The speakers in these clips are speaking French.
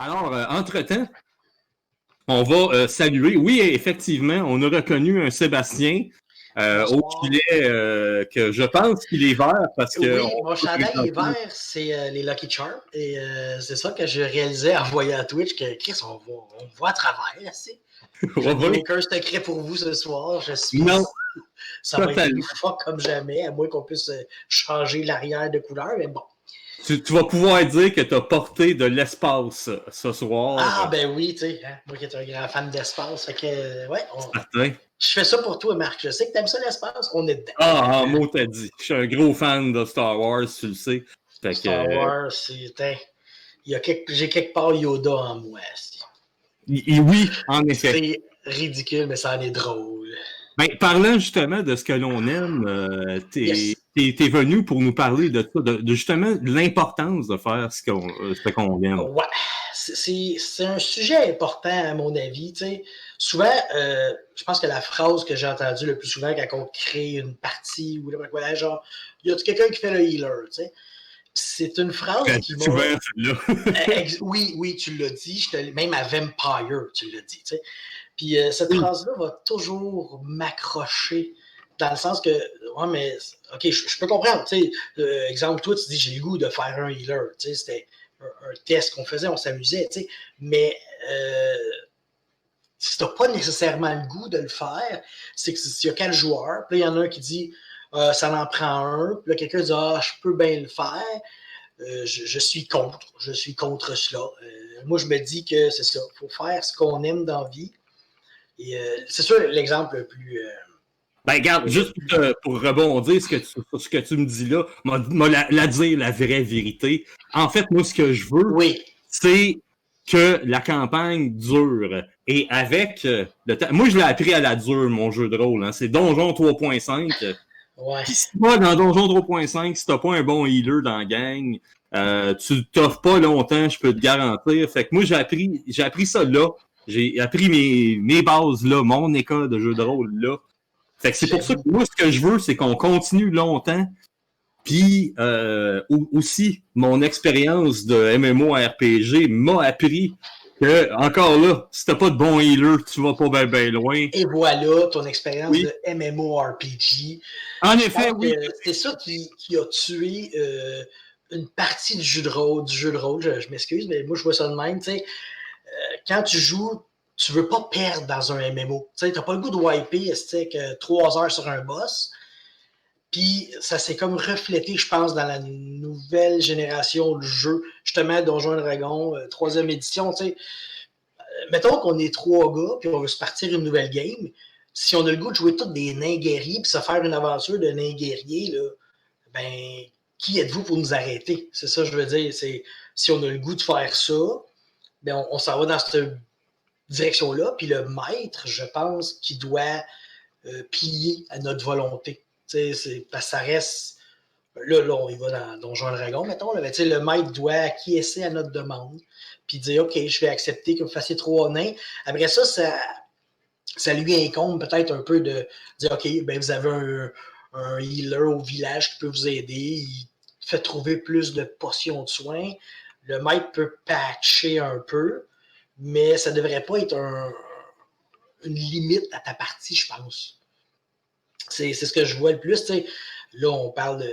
Alors, entre-temps, on va saluer. Oui, effectivement, on a reconnu un Sébastien au Bonsoir. filet que je pense qu'il est vert parce que Oui, on mon peut chandail est présenter. vert, c'est les Lucky Charms. Et c'est ça que je réalisais en voyant à Twitch que Chris, on me voit à travers. C'est. Je Ouais, n'ai ouais. qu'un secret pour vous ce soir. Je suis. Non, Ça va être totalement. loufoque comme jamais, à moins qu'on puisse changer l'arrière de couleur, mais bon. Tu vas pouvoir dire que tu as porté de l'espace ce soir. Ah, ben oui, tu sais, hein, moi qui est un grand fan d'espace, fait que, ouais, Certain. je fais ça pour toi, Marc. Je sais que t'aimes ça l'espace, on est dedans. Ah, en mot, t'as dit. Je suis un gros fan de Star Wars, tu le sais. Fait que, Star Wars, j'ai quelque part Yoda en moi. oui, en effet. C'est ridicule, mais ça en est drôle. Ben, parlant justement de ce que l'on aime, Yes. t'es venu pour nous parler de ça, de justement de l'importance de faire ce qu'on aime. Ouais. C'est un sujet important, à mon avis. T'sais. Souvent, je pense que la phrase que j'ai entendue le plus souvent quand on crée une partie ou voilà, genre, y a quelqu'un qui fait le healer, t'sais? C'est une phrase Très qui m'a. souvent, celui-là. Oui, oui, tu l'as dit. Même à Vampire, tu l'as dit. T'sais. Puis cette Oui. phrase-là va toujours m'accrocher dans le sens que, ouais, mais, OK, je peux comprendre. Exemple, toi, tu dis, j'ai le goût de faire un healer. C'était un test qu'on faisait, on s'amusait. Mais si tu n'as pas nécessairement le goût de le faire, c'est que s'il y a 4 joueurs, puis il y en a un qui dit, ça en prend un, puis là, quelqu'un dit, ah, je peux bien le faire. Je suis contre. Je suis contre cela. Moi, je me dis que c'est ça. Il faut faire ce qu'on aime dans la vie. Et c'est sûr, l'exemple le plus. Ben, regarde, juste pour rebondir sur ce que tu me dis là, m'a la dire la vraie vérité. En fait, moi, ce que je veux, Oui. c'est que la campagne dure. Et avec le temps. Moi, je l'ai appris à la dure, mon jeu de rôle. Hein. C'est Donjon 3.5. Ouais. Puis si moi, dans Donjon 3.5, si t'as pas un bon healer dans la gang, tu t'offres pas longtemps, je peux te garantir. Fait que moi, j'ai appris ça là. J'ai appris mes bases là, mon école de jeu de rôle là. Fait que c'est pour ça que J'avoue. moi, ce que je veux, c'est qu'on continue longtemps. Puis aussi, mon expérience de MMORPG m'a appris que, encore là, si t'as pas de bon healer, tu vas pas bien loin. Et voilà ton expérience Oui. de MMORPG. En Je effet, pense que oui. c'est ça qui a tué une partie du jeu de rôle. Je m'excuse, mais moi, je vois ça de même. Quand tu joues, tu veux pas perdre dans un MMO. Tu n'as pas le goût de wiper 3 heures sur un boss. Puis ça s'est comme reflété, je pense, dans la nouvelle génération de jeux, justement, Donjons et Dragons, 3e édition. Mettons qu'on est 3 gars, puis on veut se partir une nouvelle game. Si on a le goût de jouer tous des nains guerriers, puis se faire une aventure de nains guerriers, là, ben, qui êtes-vous pour nous arrêter? C'est ça que je veux dire. Si on a le goût de faire ça, ben, on s'en va dans cette direction-là. Puis le maître, je pense, qu'il doit plier à notre volonté. Parce que ça reste. Là, on y va dans Donjon et Dragon, mettons. Là, mais le maître doit acquiescer à notre demande. Puis dire, OK, je vais accepter que vous fassiez 3 nains. Après ça lui incombe peut-être un peu de dire, OK, ben vous avez un healer au village qui peut vous aider. Il fait trouver plus de potions de soins. Le maître peut patcher un peu, mais ça ne devrait pas être une limite à ta partie, je pense. C'est ce que je vois le plus. T'sais. Là, on parle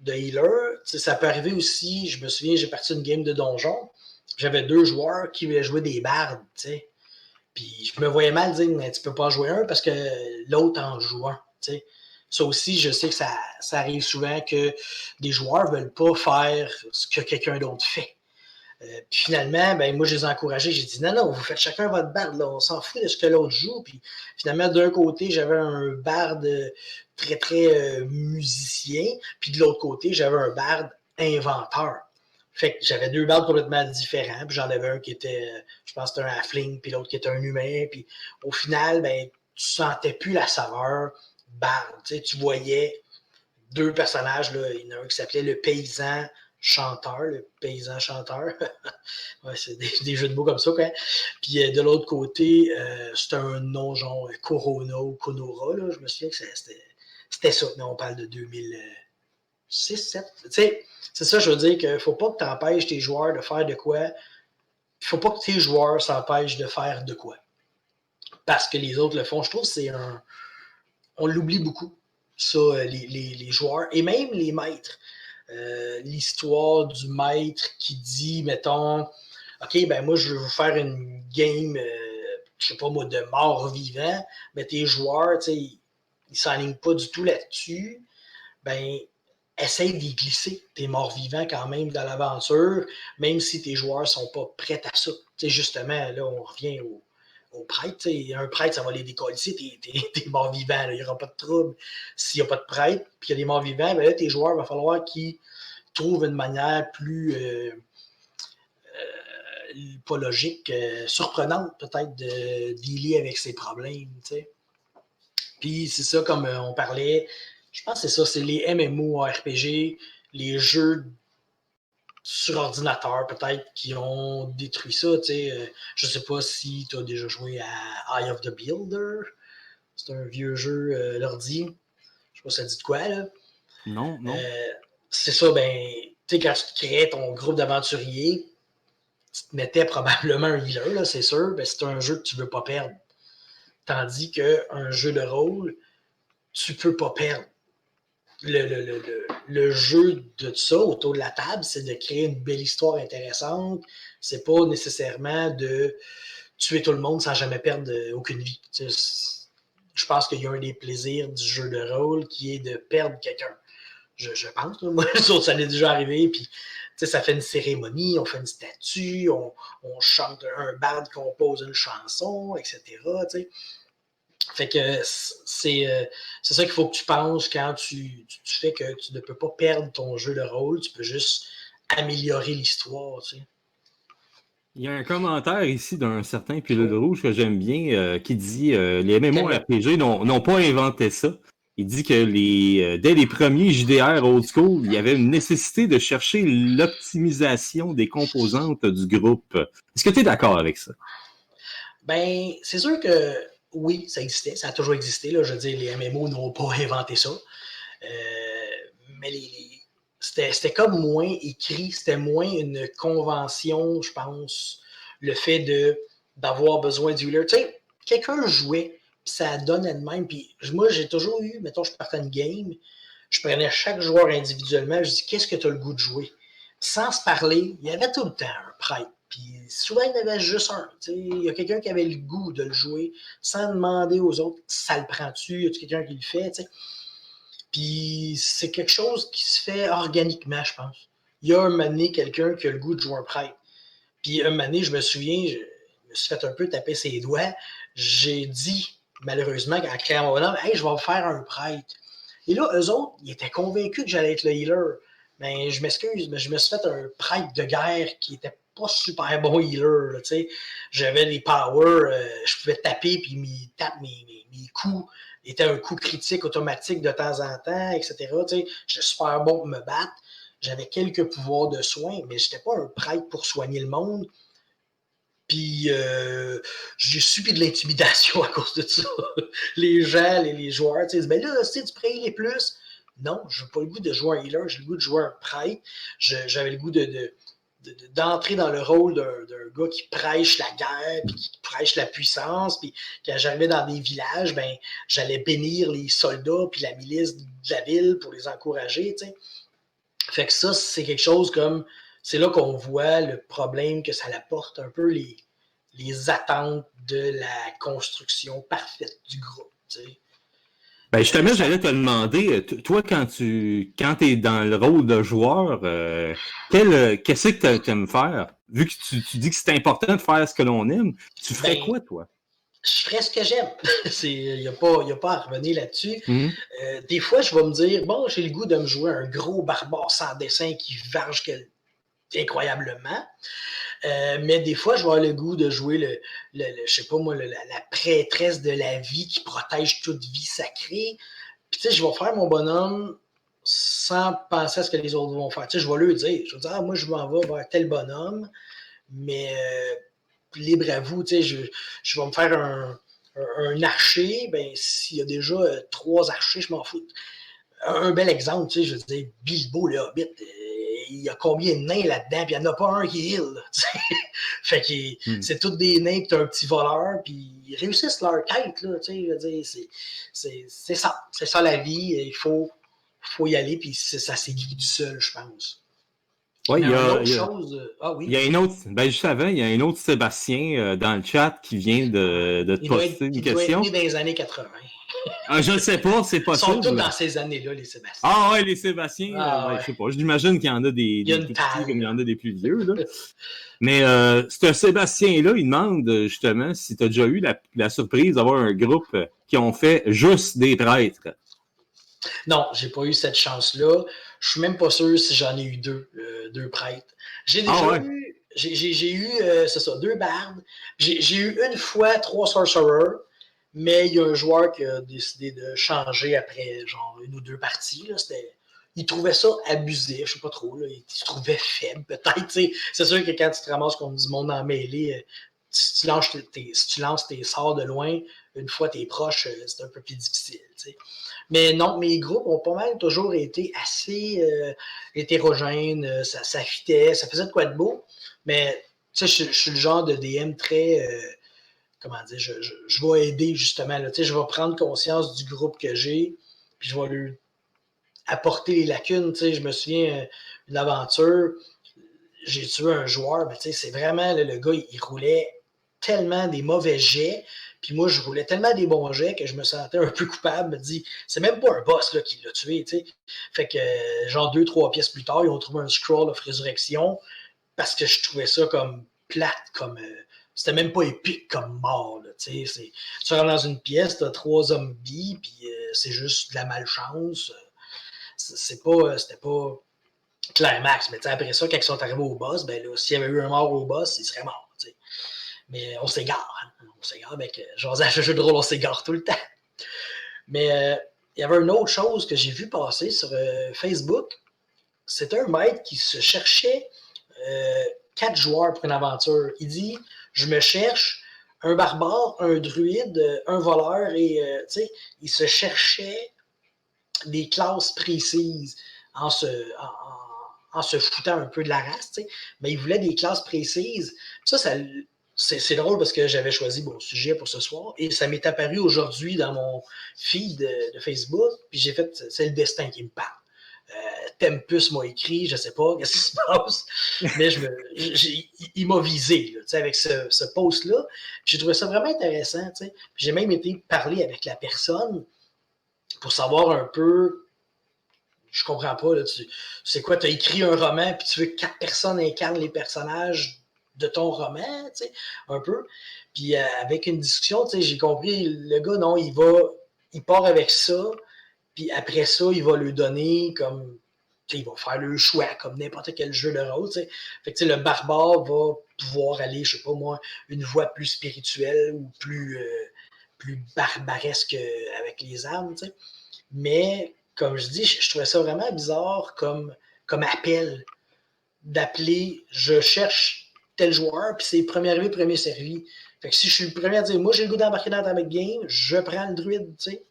de healer. T'sais, ça peut arriver aussi, je me souviens, j'ai parti une game de donjon. J'avais 2 joueurs qui voulaient jouer des bardes. T'sais. Puis je me voyais mal dire, mais tu peux pas jouer un parce que l'autre en joue un. T'sais. Ça aussi, je sais que ça arrive souvent que des joueurs ne veulent pas faire ce que quelqu'un d'autre fait. Puis finalement, ben, moi, je les ai encouragés. J'ai dit, non, vous faites chacun votre barde. Là. On s'en fout de ce que l'autre joue. Puis finalement, d'un côté, j'avais un barde très, très musicien. Puis de l'autre côté, j'avais un barde inventeur. Fait que j'avais 2 bardes complètement différents. Puis j'en avais un qui était, je pense que c'était un halfling, puis l'autre qui était un humain. Puis au final, ben, tu sentais plus la saveur barde. Tu voyais 2 personnages. Là. Il y en a un qui s'appelait le paysan chanteur, le paysan chanteur. Ouais, c'est des jeux de mots comme ça. Quoi. Puis de l'autre côté, c'était un nom genre Corona ou Conora. Là. Je me souviens que c'était ça. Mais on parle de 2006, 2007. Tu sais, c'est ça, je veux dire qu'il ne faut pas que tu empêches tes joueurs de faire de quoi Il ne faut pas que tes joueurs s'empêchent de faire de quoi. Parce que les autres le font. Je trouve que c'est un... On l'oublie beaucoup, ça, les joueurs. Et même les maîtres. L'histoire du maître qui dit, mettons, OK, ben moi, je vais vous faire une game, je sais pas moi, de mort-vivant, mais tes joueurs, tu sais, ils s'enlignent pas du tout là-dessus. Ben, essaye d'y glisser tes morts-vivants quand même dans l'aventure, même si tes joueurs sont pas prêts à ça. Tu sais, justement, là, on revient au prêtre. T'sais. Un prêtre, ça va les décoller, tes morts-vivants. Il n'y aura pas de trouble s'il n'y a pas de prêtre, puis qu'il y a des morts-vivants. Ben là, tes joueurs, il va falloir qu'ils trouvent une manière plus pas logique, surprenante peut-être de dealer avec ces problèmes. T'sais. Puis c'est ça, comme on parlait, je pense que c'est ça, c'est les MMORPG, les jeux sur ordinateur peut-être qui ont détruit ça. Je sais pas si tu as déjà joué à Eye of the Builder. C'est un vieux jeu l'ordi. Je sais pas si ça dit de quoi, là. Non, non. C'est ça, ben, tu sais, quand tu créais ton groupe d'aventuriers, tu te mettais probablement un healer, là, c'est sûr, ben, c'est un jeu que tu veux pas perdre. Tandis qu'un jeu de rôle, tu peux pas perdre. Le jeu de ça autour de la table, c'est de créer une belle histoire intéressante. C'est pas nécessairement de tuer tout le monde sans jamais perdre aucune vie. Je pense qu'il y a un des plaisirs du jeu de rôle qui est de perdre quelqu'un. Je pense, moi, ça m'est déjà arrivé, puis ça fait une cérémonie, on fait une statue, on chante, un bard compose une chanson, etc. T'sais. Fait que c'est ça qu'il faut que tu penses quand tu fais que tu ne peux pas perdre ton jeu de rôle, tu peux juste améliorer l'histoire. Tu sais. Il y a un commentaire ici d'un certain Pilote Rouge que j'aime bien qui dit les MMORPG n'ont pas inventé ça. Il dit que dès les premiers JDR old school, il y avait une nécessité de chercher l'optimisation des composantes du groupe. Est-ce que tu es d'accord avec ça? Ben, c'est sûr que oui, ça existait, ça a toujours existé. Là, je veux dire, les MMO n'ont pas inventé ça. Mais c'était comme moins écrit, c'était moins une convention, je pense, le fait d'avoir besoin du healer. Tu sais, quelqu'un jouait, puis ça donnait de même. Puis moi, j'ai toujours eu, mettons, je partais une game, je prenais chaque joueur individuellement, je dis, qu'est-ce que tu as le goût de jouer? Sans se parler, il y avait tout le temps un prêtre. Puis souvent, il y en avait juste un. Il y a quelqu'un qui avait le goût de le jouer sans demander aux autres, ça le prend-tu? Y a-tu quelqu'un qui le fait? T'sais? Puis c'est quelque chose qui se fait organiquement, je pense. Il y a un moment donné quelqu'un qui a le goût de jouer un prêtre. Puis un moment donné, je me souviens, je me suis fait un peu taper ses doigts. J'ai dit, malheureusement, en créant mon bonhomme, hey, je vais faire un prêtre. Et là, eux autres, ils étaient convaincus que j'allais être le healer. Mais je m'excuse, mais je me suis fait un prêtre de guerre qui était pas super bon healer. J'avais des powers, je pouvais taper, puis il tape mes coups était un coup critique automatique de temps en temps, etc. J'étais super bon pour me battre. J'avais quelques pouvoirs de soin, mais je n'étais pas un prêtre pour soigner le monde. Puis j'ai subi de l'intimidation à cause de ça. Les gens, les joueurs, disent, ben là, tu pourrais les plus. Non, je n'ai pas le goût de jouer un healer, j'ai le goût de jouer un prêtre. J'avais le goût d'entrer dans le rôle d'un gars qui prêche la guerre, puis qui prêche la puissance, puis quand j'arrivais dans des villages, ben j'allais bénir les soldats puis la milice de la ville pour les encourager, tu sais. Fait que ça, c'est quelque chose comme... C'est là qu'on voit le problème que ça apporte un peu les attentes de la construction parfaite du groupe, tu sais. Ben justement, j'allais te demander, toi, quand tu es dans le rôle de joueur, qu'est-ce que tu aimes faire? Vu que tu dis que c'est important de faire ce que l'on aime, tu ferais quoi, toi? Je ferais ce que j'aime. Il n'y a pas à revenir là-dessus. Mm-hmm. Des fois, je vais me dire, bon, j'ai le goût de me jouer un gros barbare sans dessin qui varge incroyablement. Mais des fois, je vais avoir le goût de jouer je sais pas moi, la prêtresse de la vie qui protège toute vie sacrée. Puis tu sais, je vais faire mon bonhomme sans penser à ce que les autres vont faire. Tu sais, je vais leur dire, je vais dire, moi, je m'en vais vers tel bonhomme, mais libre à vous, tu sais, je vais me faire un archer, ben s'il y a déjà 3 archers, je m'en fous. Un bel exemple, tu sais, je veux dire, Bilbo le Hobbit, il y a combien de nains là-dedans, puis il n'y en a pas un qui heal. Fait que c'est tous des nains, pis t'as un petit voleur, puis ils réussissent leur quête, là, tu sais, je veux dire, c'est ça. C'est ça la vie, il faut y aller, puis ça s'écrit du seul, je pense. Ouais, Mais une autre chose... Ah il y oui, a un autre, ben juste avant, il y a un autre Sébastien dans le chat qui vient de te poster une il doit être question. né dans les années 80. Ah, je ne sais pas, c'est Ils sont tous possible. dans ces années-là, les Sébastien. Ah ouais, les Sébastiens, Ah ouais, ouais. je sais pas. J'imagine qu'il y en a Il y a des une plus petits comme il y en taille. a des plus vieux, là. Mais ce Sébastien-là, il demande justement si tu as déjà eu la surprise d'avoir un groupe qui ont fait juste des traîtres. Non, j'ai pas eu cette chance-là. Je suis même pas sûr si j'en ai eu deux prêtres. J'ai déjà eu, j'ai eu, c'est ça, 2 bardes. J'ai eu une fois 3 sorcerers, mais il y a un joueur qui a décidé de changer après genre 1 ou 2 parties. Là. Il trouvait ça abusif, je sais pas trop. Là. Il se trouvait faible, peut-être. C'est sûr que quand tu te ramasses contre du monde en mêlée, si tu lances tes sorts de loin, une fois t'es proche, c'est un peu plus difficile. T'sais. Mais non, mes groupes ont pas mal toujours été assez hétérogènes, ça fitait, ça faisait de quoi de beau. Mais tu sais, je suis le genre de DM très, comment dire, je vais aider justement. Là, je vais prendre conscience du groupe que j'ai, puis je vais lui apporter les lacunes. Je me souviens d'une aventure, j'ai tué un joueur, mais c'est vraiment, là, le gars, il roulait tellement des mauvais jets, puis moi, je roulais tellement des bons jets que je me sentais un peu coupable. Je me dis, c'est même pas un boss là, qui l'a tué, tu sais. Fait que, genre 2-3 pièces plus tard, ils ont trouvé un Scroll of Résurrection parce que je trouvais ça comme plate, comme... c'était même pas épique comme mort, là, tu sais. Tu rentres dans une pièce, t'as 3 zombies, puis c'est juste de la malchance. C'était pas climax, mais après ça, quand ils sont arrivés au boss, ben là, s'il y avait eu un mort au boss, il serait mort, tu sais. Mais on s'égare, hein? On s'égare avec genre à jeu de rôle, on s'égare tout le temps. Mais il y avait une autre chose que j'ai vu passer sur Facebook. C'était un maître qui se cherchait 4 joueurs pour une aventure. Il dit, je me cherche un barbare, un druide, un voleur, et tu sais, il se cherchait des classes précises en se foutant un peu de la race, tu sais. Mais il voulait des classes précises. Ça c'est drôle parce que j'avais choisi mon sujet pour ce soir et ça m'est apparu aujourd'hui dans mon feed de Facebook. Puis j'ai fait, c'est le destin qui me parle. Tempus m'a écrit, je sais pas qu'est-ce qui se passe, mais il m'a visé là, avec ce post-là. J'ai trouvé ça vraiment intéressant. Puis j'ai même été parler avec la personne pour savoir un peu. Je comprends pas. Là, c'est quoi, tu as écrit un roman puis tu veux que 4 personnes incarnent les personnages de ton roman, tu sais, un peu. Puis avec une discussion, tu sais, j'ai compris, le gars, non, il part avec ça, puis après ça, il va lui donner comme, tu sais, il va faire le choix, comme n'importe quel jeu de rôle, tu sais. Fait que, tu sais, le barbare va pouvoir aller, je sais pas moi, une voie plus spirituelle ou plus barbaresque avec les armes, tu sais. Mais, comme je dis, je trouvais ça vraiment bizarre comme appel d'appeler je cherche tel joueur, puis c'est premier arrivé, premier servi. Fait que si je suis le premier à dire moi j'ai le goût d'embarquer dans ta game, je prends le druide, tu sais.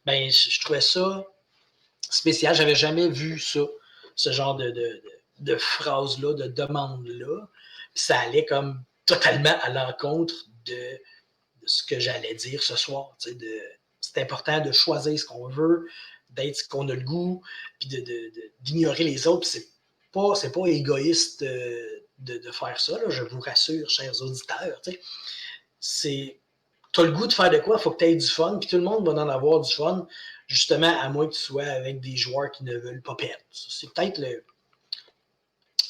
Ben, je trouvais ça spécial. J'avais jamais vu ça, ce genre de phrase-là, de demande-là. Puis ça allait comme totalement à l'encontre de ce que j'allais dire ce soir. Tu sais, c'est important de choisir ce qu'on veut, d'être ce qu'on a le goût, puis d'ignorer les autres. C'est pas égoïste de faire ça, là, je vous rassure, chers auditeurs. Tu sais. Tu as le goût de faire de quoi, il faut que tu aies du fun, puis tout le monde va en avoir du fun, justement, à moins que tu sois avec des joueurs qui ne veulent pas perdre. C'est peut-être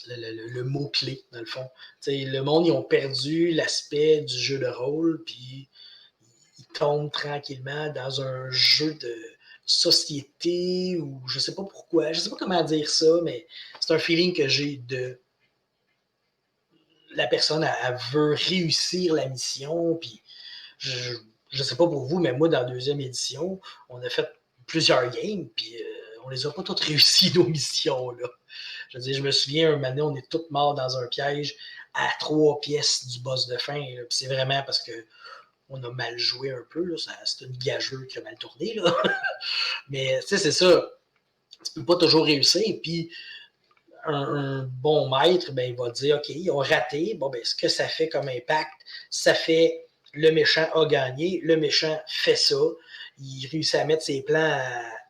le mot-clé, dans le fond. T'sais, le monde, ils ont perdu l'aspect du jeu de rôle, puis ils tombent tranquillement dans un jeu de société, ou je sais pas pourquoi, je sais pas comment dire ça, mais c'est un feeling que j'ai de la personne, elle veut réussir la mission, puis je ne sais pas pour vous, mais moi, dans la 2e édition, on a fait plusieurs games, puis on les a pas toutes réussi, nos missions, là. Je veux dire, je me souviens, un moment donné, on est tous morts dans un piège à 3 pièces du boss de fin, là, puis c'est vraiment parce que on a mal joué un peu, là, c'est une gageure qui a mal tourné, là. Mais, tu sais, c'est ça, tu peux pas toujours réussir, puis un bon maître, ben, il va dire, OK, ils ont raté. Bon, ben, ce que ça fait comme impact, ça fait le méchant a gagné, le méchant fait ça, il réussit à mettre ses plans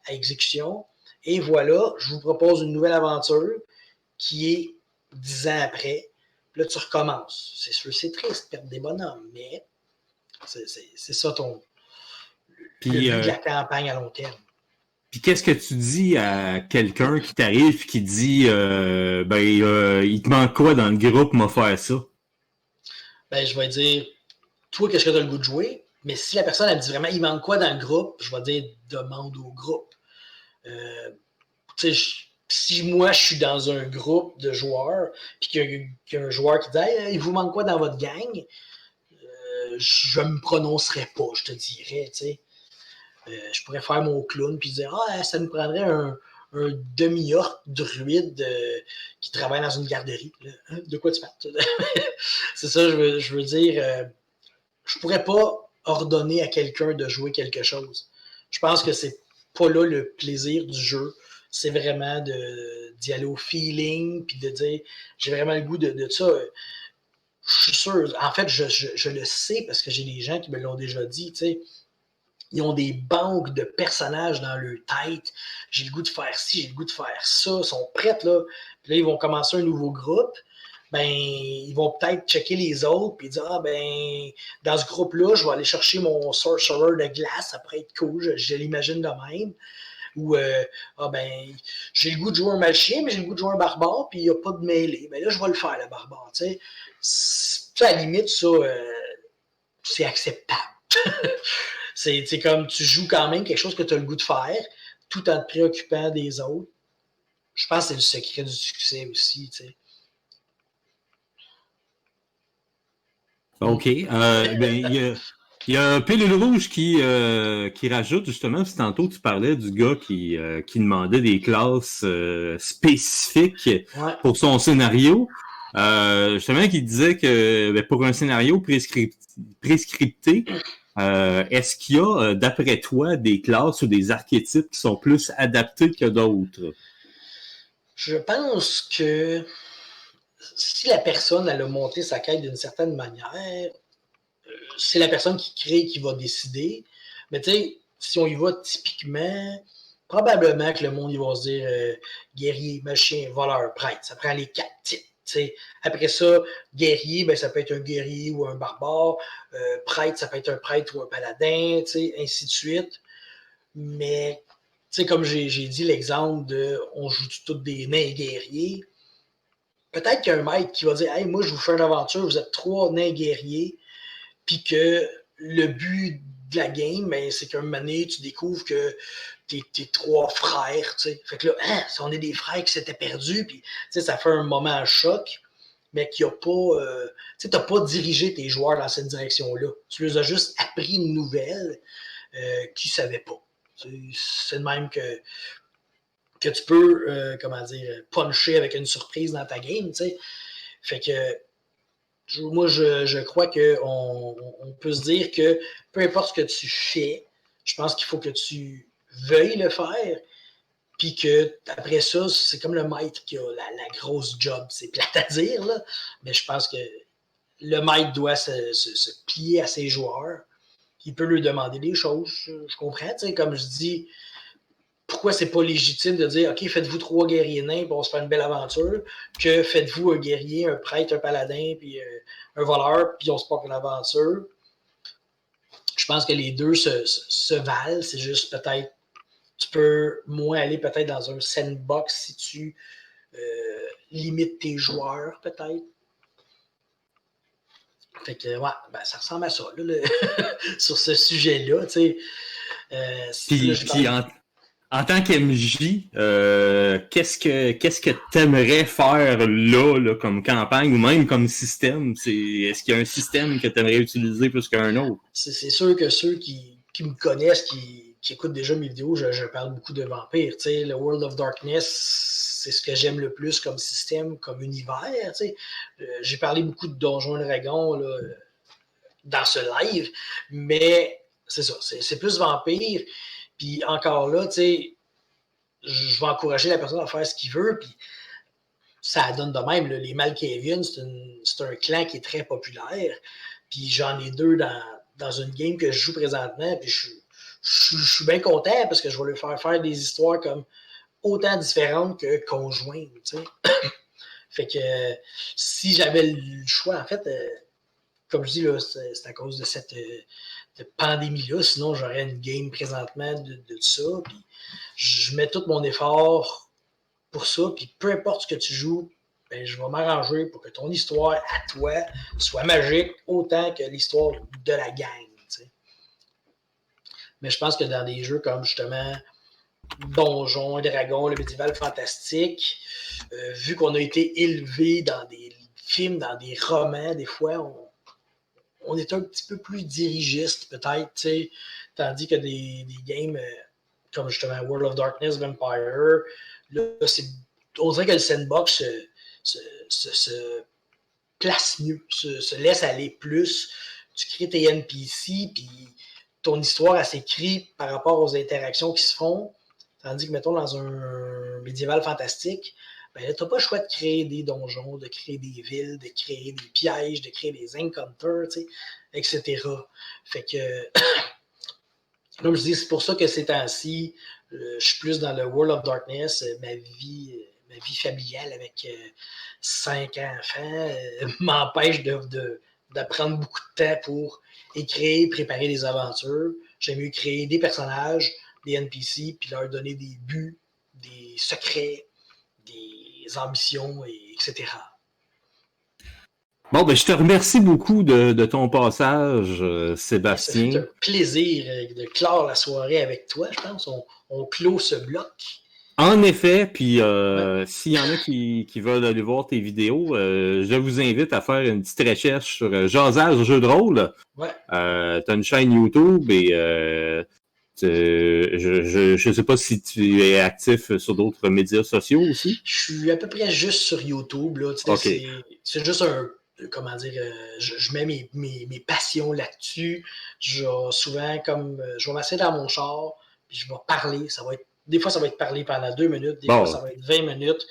à exécution. Et voilà, je vous propose une nouvelle aventure qui est 10 ans après. Puis là, tu recommences. C'est sûr, c'est triste, perdre des bonhommes, mais c'est ça le Puis, but de la campagne à long terme. puis qu'est-ce que tu dis à quelqu'un qui t'arrive et qui dit il te manque quoi dans le groupe, m'a faire ça? Ben, je vais dire, toi, qu'est-ce que tu as le goût de jouer? Mais si la personne, elle me dit vraiment, il manque quoi dans le groupe, je vais dire, demande au groupe. Si moi, je suis dans un groupe de joueurs, puis qu'il y a un joueur qui dit, hey, il vous manque quoi dans votre gang? Je me prononcerai pas, je te dirais, tu sais. Je pourrais faire mon clown puis dire ça nous prendrait un demi-orc druide qui travaille dans une garderie. Hein? De quoi tu parles? C'est ça, je veux dire. Je pourrais pas ordonner à quelqu'un de jouer quelque chose. Je pense que c'est pas là le plaisir du jeu. C'est vraiment d'y aller au feeling puis de dire j'ai vraiment le goût de ça. Je suis sûr. En fait, je le sais parce que j'ai des gens qui me l'ont déjà dit. Tu sais, ils ont des banques de personnages dans leur tête. J'ai le goût de faire ci, j'ai le goût de faire ça. Ils sont prêts, là. Puis là, ils vont commencer un nouveau groupe. Ben, ils vont peut-être checker les autres puis dire dans ce groupe-là, je vais aller chercher mon sorcerer de glace, ça pourrait être cool, je l'imagine de même. Ou j'ai le goût de jouer un magicien, mais j'ai le goût de jouer un barbare, puis il n'y a pas de mêlée. Ben là, je vais le faire, le barbare. Tu sais, à la limite, ça, c'est acceptable. C'est comme tu joues quand même quelque chose que tu as le goût de faire, tout en te préoccupant des autres. Je pense que c'est le secret du succès aussi, tu sais. OK. Il y a Pilule Rouge qui rajoute justement, puis tantôt tu parlais du gars qui demandait des classes spécifiques Ouais. pour son scénario. Justement, qui disait que pour un scénario prescripté, est-ce qu'il y a, d'après toi, des classes ou des archétypes qui sont plus adaptés que d'autres? Je pense que si la personne elle a monté sa quête d'une certaine manière, c'est la personne qui crée qui va décider. Mais tu sais, si on y va typiquement, probablement que le monde il va se dire guerrier, machin, voleur, prêtre. Ça prend les 4 types. T'sais. Après ça, guerrier, ben, ça peut être un guerrier ou un barbare. Prêtre, ça peut être un prêtre ou un paladin, ainsi de suite. Mais, comme j'ai dit l'exemple de on joue tous des nains guerriers, peut-être qu'il y a un maître qui va dire hey, moi, je vous fais une aventure, vous êtes 3 nains guerriers, puis que le but de la game, ben, c'est qu'un moment donné, tu découvres que t'es 3 frères, tu sais. Fait que là, si on est des frères qui s'étaient perdus, puis ça fait un moment à choc, mais qui a pas, tu n'as pas dirigé tes joueurs dans cette direction-là. Tu les as juste appris une nouvelle qu'ils ne savaient pas. C'est de même que tu peux, puncher avec une surprise dans ta game, tu sais. Fait que moi, je crois qu'on peut se dire que peu importe ce que tu fais, je pense qu'il faut que tu veuilles le faire, puis que après ça, c'est comme le maître qui a la grosse job. C'est plate à dire, là, mais je pense que le maître doit se plier à ses joueurs. Il peut lui demander des choses. Je comprends, tu sais, comme je dis, pourquoi c'est pas légitime de dire OK, faites-vous 3 guerriers nains, puis on se fait une belle aventure, que faites-vous un guerrier, un prêtre, un paladin, puis un voleur, puis on se porte une aventure. Je pense que les deux se valent. C'est juste peut-être, tu peux moins aller peut-être dans un sandbox si tu limites tes joueurs, peut-être. Fait que, ouais, ben, ça ressemble à ça, là, sur ce sujet-là, tu sais. Puis en tant qu'MJ, qu'est-ce que t'aimerais faire là, comme campagne ou même comme système? Est-ce qu'il y a un système que t'aimerais utiliser plus qu'un autre? C'est sûr que ceux qui me connaissent, qui écoutent déjà mes vidéos, je parle beaucoup de vampires. T'sais, le World of Darkness, c'est ce que j'aime le plus comme système, comme univers. J'ai parlé beaucoup de Donjons et Dragons là, dans ce live, mais c'est ça, c'est plus vampire. Puis encore là, je vais encourager la personne à faire ce qu'il veut. Puis ça donne de même. Là. Les Malkavians, c'est un clan qui est très populaire. Puis j'en ai 2 dans une game que je joue présentement. Puis je suis bien content parce que je vais leur faire des histoires comme autant différentes que conjointes. T'sais. Fait que si j'avais le choix, en fait, comme je dis, là, c'est à cause de cette pandémie-là. Sinon, j'aurais une game présentement de ça. Puis je mets tout mon effort pour ça. Puis peu importe ce que tu joues, ben, je vais m'arranger pour que ton histoire à toi soit magique autant que l'histoire de la gang. T'sais. Mais je pense que dans des jeux comme justement Donjons, Dragons, le médiéval fantastique, vu qu'on a été élevé dans des films, dans des romans, des fois, on est un petit peu plus dirigiste, peut-être, t'sais, tandis que des games comme justement World of Darkness, Vampire, là, on dirait que le sandbox se place mieux, se laisse aller plus. Tu crées tes NPC, puis ton histoire, elle s'écrit par rapport aux interactions qui se font. Tandis que, mettons, dans un médiéval fantastique, ben là, tu n'as pas le choix de créer des donjons, de créer des villes, de créer des pièges, de créer des encounters, etc. Fait que, comme je dis, c'est pour ça que ces temps-ci, je suis plus dans le World of Darkness. Ma vie familiale avec 5 enfants m'empêche de prendre beaucoup de temps pour écrire, préparer des aventures. J'aime mieux créer des personnages, des NPC, puis leur donner des buts, des secrets, des ambitions, etc. Bon, ben, je te remercie beaucoup de ton passage, Ça fait un Sébastien. plaisir de clore la soirée avec toi, je pense. On clôt ce bloc. En effet, puis Ouais. s'il y en a qui veulent aller voir tes vidéos, je vous invite à faire une petite recherche sur Jasage Jeux de rôle. Ouais. Tu as une chaîne YouTube et je sais pas si tu es actif sur d'autres médias sociaux aussi. Je suis à peu près juste sur YouTube. Là, OK. c'est juste un. Comment dire, je mets mes passions là-dessus. Je vais souvent, comme. Je vais m'asseoir dans mon char, puis je vais parler. Des fois, ça va être parler pendant 2 minutes, des fois, Bon, ça va être 20 minutes.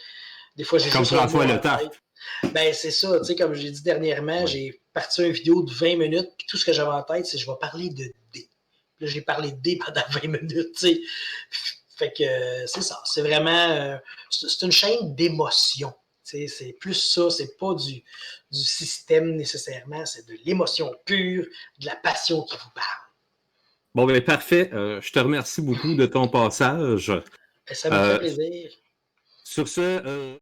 Des fois, j'ai comme juste un mot François en Le Tarte. tête. Ben, c'est ça. Tu sais, comme j'ai dit dernièrement, Ouais. j'ai parti une vidéo de 20 minutes, puis tout ce que j'avais en tête, c'est que je vais parler de D. Là, j'ai parlé de D pendant 20 minutes, tu sais. Fait que c'est ça. C'est vraiment. C'est une chaîne d'émotion. C'est plus ça. C'est pas du système nécessairement. C'est de l'émotion pure, de la passion qui vous parle. Bon, ben parfait. Je te remercie beaucoup de ton passage. Et ça me fait Euh, plaisir. sur ce,